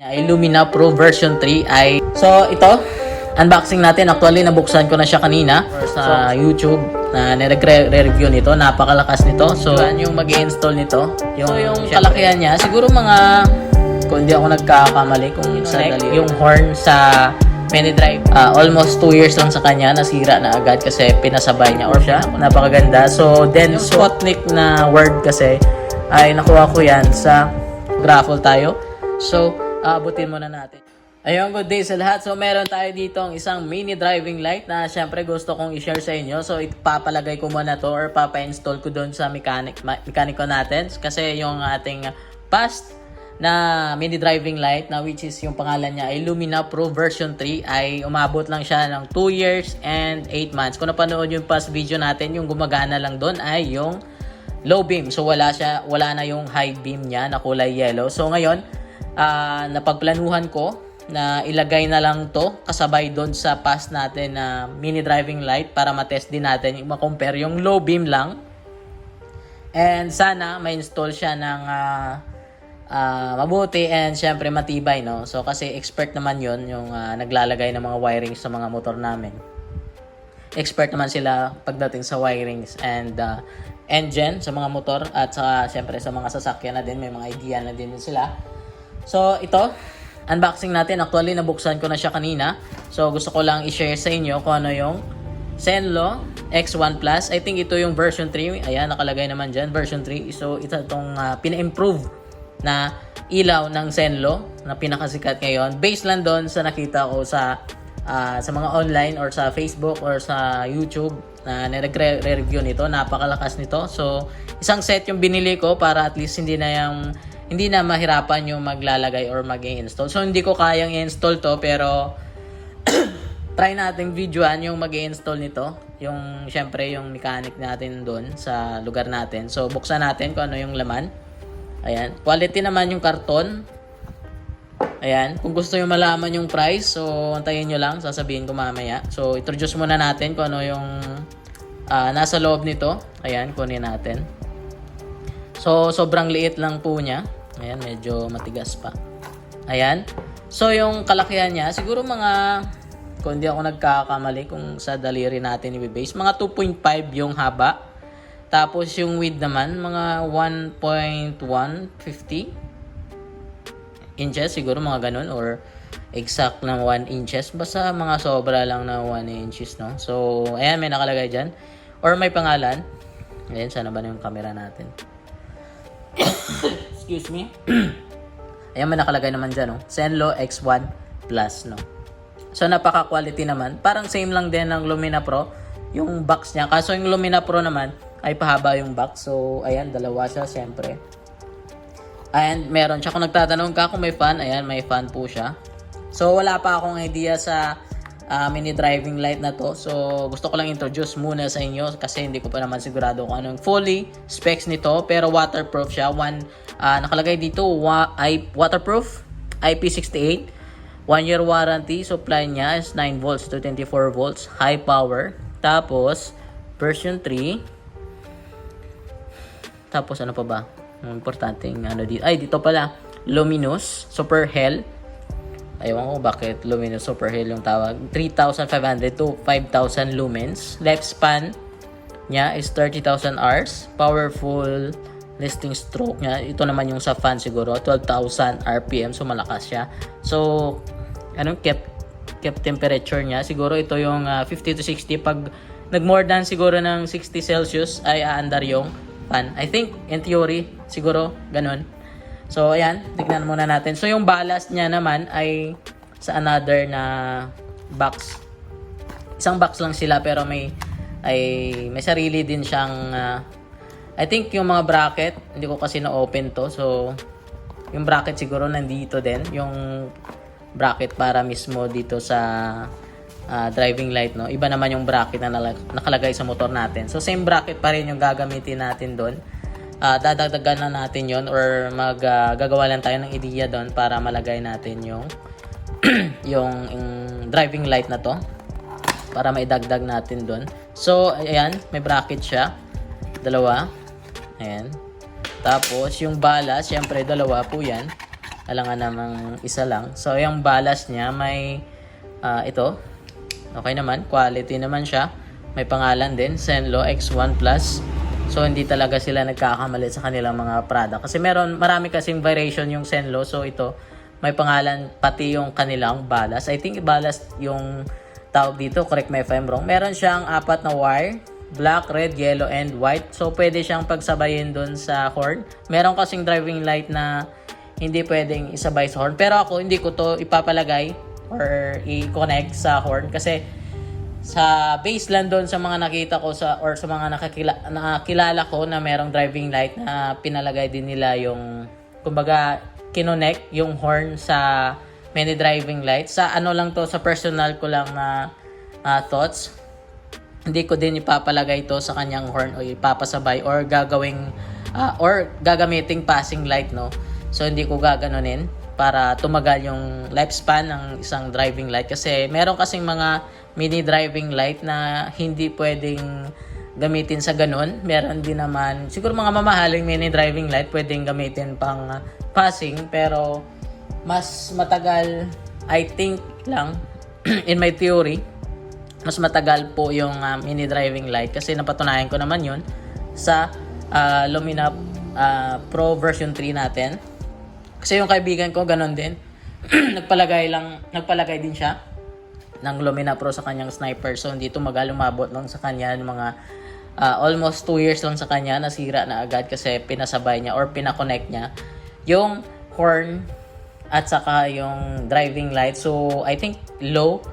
Illumina Pro version 3 ay so ito unboxing natin. Actually nabuksan ko na siya kanina sa YouTube na nire-review nito. Napakalakas nito. So yan yung mag-i-install nito. Yung kalakihan niya siguro mga, kung hindi ako nagkakamali, kung yung horn sa mini drive, almost 2 years lang sa kanya, nasira na agad kasi pinasabay niya or siya. Napakaganda. So then Sputnik na word kasi ay nakuha ko yan sa raffle tayo. So abutin muna natin. Ayun, good day sa lahat. So meron tayo dito ang isang mini driving light na syempre gusto kong i-share sa inyo. So ipapalagay ko muna to or papa-install ko doon sa mekaniko natin. Kasi yung ating past na mini driving light na which is yung pangalan niya ay Illumina Pro version 3 ay umabot lang siya ng 2 years and 8 months. Kung napanood yung past video natin, yung gumagana lang doon ay yung low beam. So wala na yung high beam niya na kulay yellow. So ngayon, napagplanuhan ko na ilagay na lang to kasabay doon sa past natin na mini driving light para matest din natin, ma-compare yung low beam lang. And sana ma-install siya ng mabuti and syempre matibay, no? So kasi expert naman yon yung naglalagay ng mga wirings sa mga motor namin. Expert naman sila pagdating sa wirings and engine sa mga motor at saka syempre sa mga sasakyan na din, may mga idea na din sila. So ito, unboxing natin. Actually nabuksan ko na siya kanina. So gusto ko lang i-share sa inyo kung ano yung Zenlo X1 Plus. I think ito yung version 3. Ayan, nakalagay naman dyan, version 3. So ito itong pina-improve na ilaw ng Zenlo na pinakasikat ngayon. Based lang doon sa nakita ko sa mga online or sa Facebook or sa YouTube na nire-review nito. Napakalakas nito. So isang set yung binili ko para at least hindi na mahirapan yung maglalagay or mag-i-install. So hindi ko kayang i-install to pero try nating videoan yung mag-i-install nito. Yung syempre yung mechanic natin doon sa lugar natin. So buksan natin kung ano yung laman. Ayan, quality naman yung karton. Ayan, kung gusto yung malaman yung price, so antayin nyo lang, sasabihin ko mamaya. So introduce muna natin kung ano yung nasa loob nito. Ayan, kunin natin. So sobrang liit lang po niya. Ayan, medyo matigas pa. Ayan. So, yung kalakihan niya, siguro mga, kung hindi ako nagkakamali, kung sa daliri natin i-base, mga 2.5 yung haba. Tapos, yung width naman, mga 1.150 inches, siguro mga ganun, or exact na 1 inches. Basta mga sobra lang na 1 inches, no? So, ayan, may nakalagay dyan. Or may pangalan. Ayan, sana ba na yung camera natin? Excuse me. Ayan, may nakalagay naman dyan, no? Zenlo X1 Plus, no? So, napaka-quality naman. Parang same lang din ng Lumina Pro, yung box niya. Kaso yung Lumina Pro naman, ay pahaba yung box. So, ayan, dalawa siya, syempre. And meron siya. Kung nagtatanong ka kung may fan, ayan, may fan po siya. So, wala pa akong idea sa mini driving light na to. So, gusto ko lang introduce muna sa inyo kasi hindi ko pa naman sigurado kung anong fully specs nito. Pero waterproof siya. Nakalagay dito, waterproof, IP68, 1 year warranty. Supply niya is 9 volts to 24 volts, high power. Tapos, version 3. Tapos, ano pa ba? Ang importanteng ano dito. Ay, dito pala. Luminous, super hell. Ayaw ko bakit luminous super hell yung tawag. 3,500 to 5,000 lumens. Lifespan niya is 30,000 hours. Powerful listing stroke niya. Ito naman yung sa fan siguro. 12,000 RPM. So malakas siya. So, anong kept temperature niya? Siguro ito yung 50 to 60. Pag nag-more than siguro ng 60 Celsius ay aandar yung fan. I think, in theory, siguro ganun. So, ayan. Tignan muna natin. So, yung ballast niya naman ay sa another na box. Isang box lang sila pero may sarili din siyang I think yung mga bracket, hindi ko kasi na-open to. So, yung bracket siguro nandito din. Yung bracket para mismo dito sa driving light, no? Iba naman yung bracket na nakalagay sa motor natin. So, same bracket pa rin yung gagamitin natin doon. Dadagdagan na natin yon or gagawa lang tayo ng idea doon para malagay natin yung yung driving light na to para maidagdag natin doon. So ayan, may bracket siya, dalawa. Ayan. Tapos yung bala, syempre dalawa po yan. Alangan namang isa lang. So, yung ballast niya may ito. Okay naman. Quality naman siya. May pangalan din. Zenlo X1 Plus. So, hindi talaga sila nagkakamali sa kanilang mga product. Kasi marami kasing variation yung Zenlo. So, ito, may pangalan pati yung kanilang ballast. I think ballast yung tawag dito. Correct me if I'm wrong. Meron siyang 4 na wire. Black, red, yellow, and white. So, pwede siyang pagsabayin dun sa horn. Meron kasing driving light na hindi pwedeng isabay sa horn. Pero ako, hindi ko to ipapalagay or i-connect sa horn. Kasi sa base lang doon sa mga nakita ko or sa mga nakakilala ko na merong driving light na pinalagay din nila yung, kumbaga, kinonect yung horn sa mini driving light. Sa ano lang to, sa personal ko lang na thoughts. Hindi ko din ipapalagay to sa kanyang horn o ipapasabay or gagamiting passing light, no. So hindi ko gaganunin para tumagal yung lifespan ng isang driving light kasi meron kasing mga mini driving light na hindi pwedeng gamitin sa ganun. Meron din naman siguro mga mamahaling mini driving light pwedeng gamitin pang passing pero mas matagal, I think lang in my theory, mas matagal po yung mini driving light kasi napatunayan ko naman yun sa Lumina Pro version 3 natin. Kasi yung kaibigan ko ganun din. nagpalagay din siya ng Lumina Pro sa kanyang sniper. So hindi tumagal, umabot lang sa kanya mga almost 2 years lang sa kanya, nasira na agad kasi pinasabay niya or pinakonect niya yung horn at saka yung driving light. So I think low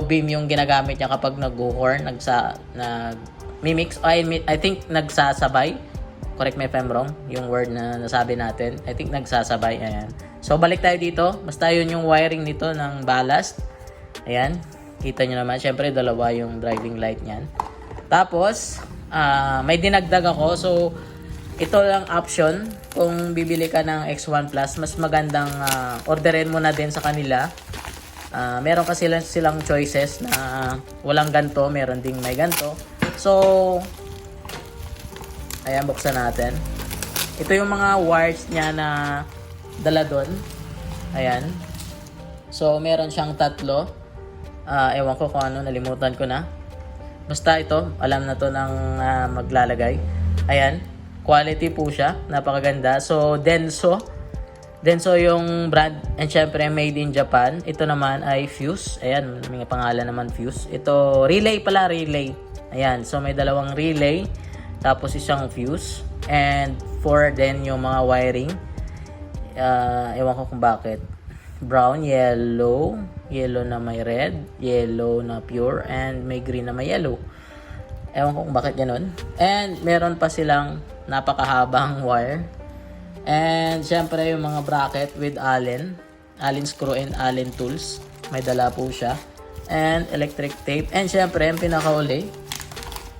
beam yung ginagamit niya kapag nag-horn, mimix. I think nagsasabay. Correct me if I'm wrong, yung word na nasabi natin. I think nagsasabay. Ayan. So, balik tayo dito. Basta yun yung wiring nito ng ballast. Ayan. Kita nyo naman. Siyempre, dalawa yung driving light niyan. Tapos, may dinagdag ako. So, ito lang option. Kung bibili ka ng X1 Plus, mas magandang orderin mo na din sa kanila. Meron kasi silang choices na walang ganto. Meron ding may ganto. So, ayan, buksan natin. Ito yung mga wires niya na dala doon. Ayan. So, meron siyang 3. Ewan ko kung ano, nalimutan ko na. Basta ito, alam na to ng maglalagay. Ayan. Quality po siya. Napakaganda. So, Denso. Denso yung brand. And syempre, made in Japan. Ito naman ay Fuse. Ayan, may pangalan naman Fuse. Ito, relay pala, relay. Ayan. So, may dalawang relay. Tapos isang fuse. And 4 din yung mga wiring. Ewan ko kung bakit. Brown, yellow. Yellow na may red. Yellow na pure. And may green na may yellow. Ewan ko kung bakit ganun. And meron pa silang napakahabang wire. And syempre yung mga bracket with Allen. Allen screw and Allen tools. May dala po siya. And electric tape. And syempre yung pinakauli,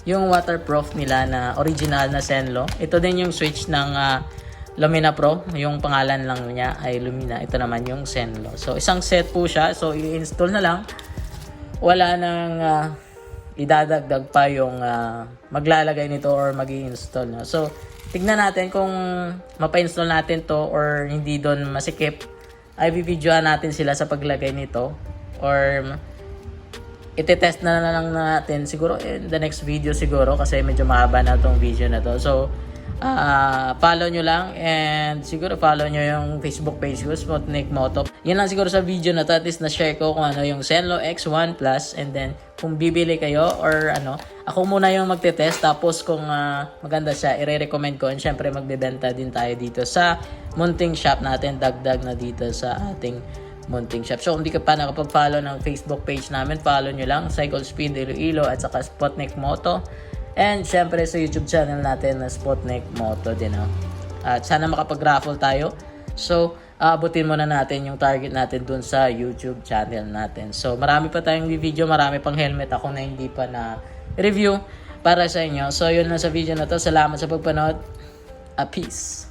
yung waterproof nila na original na Zenlo. Ito din yung switch ng Lumina Pro. Yung pangalan lang niya ay Lumina. Ito naman yung Zenlo. So, isang set po siya. So, i-install na lang. Wala nang idadagdag pa yung maglalagay nito or mag-i-install. No? So, tignan natin kung mapa-install natin to or hindi doon masikip. Ay, bibidyohan natin sila sa paglagay nito. Or iti-test na lang natin siguro in the next video siguro kasi medyo mahaba na tong video na to. So, follow nyo lang and siguro follow nyo yung Facebook page ko, Sputnik Moto. Yan lang siguro sa video na to. At least na-share ko kung ano yung Zenlo X1 Plus and then kung bibili kayo or ako muna yung magte-test tapos kung maganda siya, i-recommend ko and syempre magbebenta din tayo dito sa munting shop natin, dagdag na dito sa ating munting shop. So, kung di ka pa nakapag-follow ng Facebook page namin, follow nyo lang, Cycle Speed Iloilo at saka Sputnik Moto. And syempre sa YouTube channel natin na Sputnik Moto din. At sana makapag-raffle tayo. So, abutin muna natin yung target natin dun sa YouTube channel natin. So, marami pa tayong video, marami pang helmet ako na hindi pa na review para sa inyo. So, yun lang sa video na to. Salamat sa pagpanood. Peace!